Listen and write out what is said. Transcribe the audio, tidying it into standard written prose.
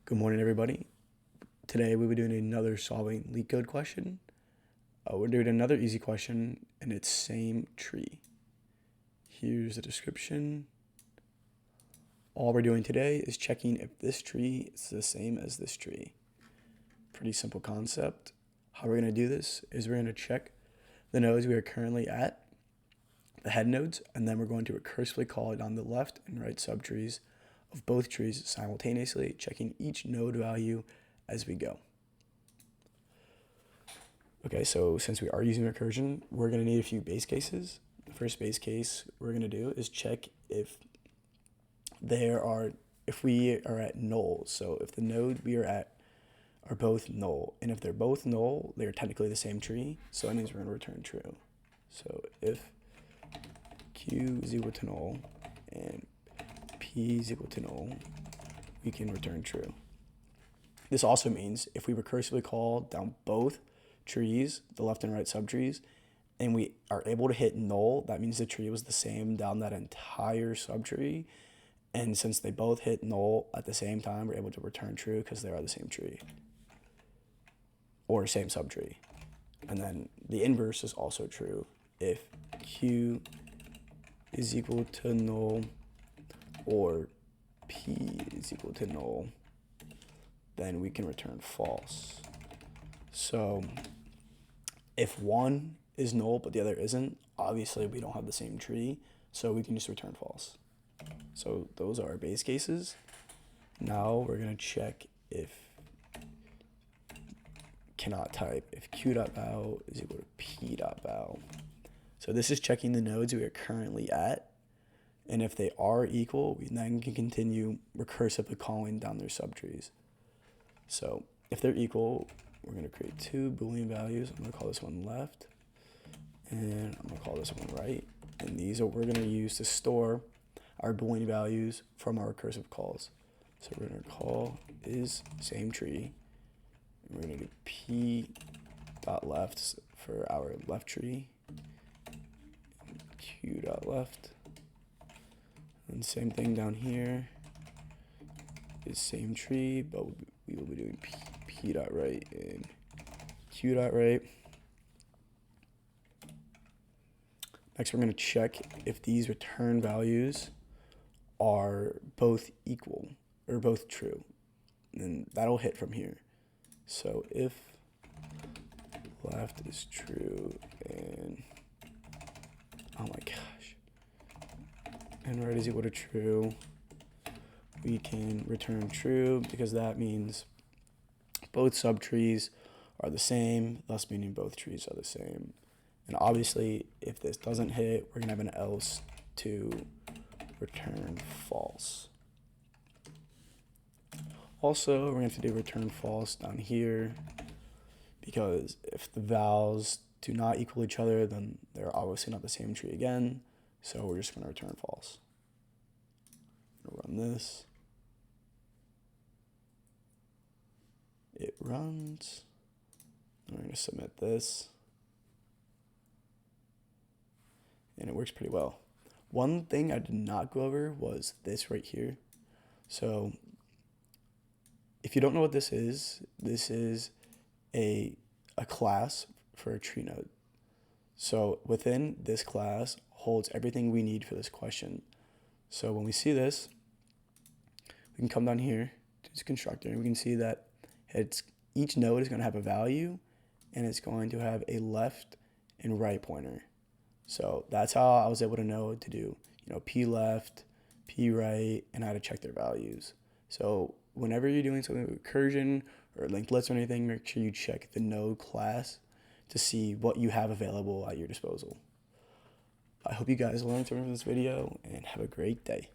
Good morning, everybody. Today we'll be doing another solving LeetCode question. We're doing another easy question, and it's same tree. Here's the description. All we're doing today is checking if this tree is the same as this tree. Pretty simple concept. How we're going to do this is we're going to check the nodes we are currently at, the head nodes, and then we're going to recursively call down the left and right subtrees of both trees simultaneously, checking each node value as we go. Okay, so since we are using recursion, we're going to need a few base cases. The first base case we're going to do is check if we are at null. So if the node we are at are both null, and if they're both null, they're technically the same tree, so that means we're going to return true. So if q is equal to null and p is equal to null, we can return true. This also means if we recursively call down both trees, the left and right subtrees, and we are able to hit null, that means the tree was the same down that entire subtree. And since they both hit null at the same time, we're able to return true because they are the same tree or same subtree. And then the inverse is also true. If q is equal to null or p is equal to null, then we can return false. So if one is null but the other isn't, obviously we don't have the same tree, so we can just return false. So those are our base cases. Now we're going to check if if q.val is equal to p.val. So this is checking the nodes we are currently at, and if they are equal, we then can continue recursively calling down their subtrees. So if they're equal, we're going to create two Boolean values. I'm going to call this one left, and I'm going to call this one right. And these are we're going to use to store our Boolean values from our recursive calls. So we're going to call is same tree, and we're going to do p.left for our left tree, and q.left. And same thing down here is same tree, but we will be doing p.right and q.right. Next, we're going to check if these return values are both equal or both true. And that'll hit from here. So if left is true and, oh my gosh, and right is equal to true, we can return true because that means both subtrees are the same, thus meaning both trees are the same. And obviously, if this doesn't hit, we're going to have an else to return false. Also, we're going to have to do return false down here because if the vals do not equal each other, then they're obviously not the same tree again. So we're just going to return false. Run this. It runs. We're going to submit this. And it works pretty well. One thing I did not go over was this right here. So if you don't know what this is a class for a tree node. So within this class holds everything we need for this question. So when we see this, we can come down here to this constructor and we can see that each node is going to have a value and it's going to have a left and right pointer. So that's how I was able to know to do, p left, p right, and how to check their values. So whenever you're doing something with recursion or linked lists or anything, make sure you check the node class to see what you have available at your disposal. I hope you guys learned something from this video and have a great day.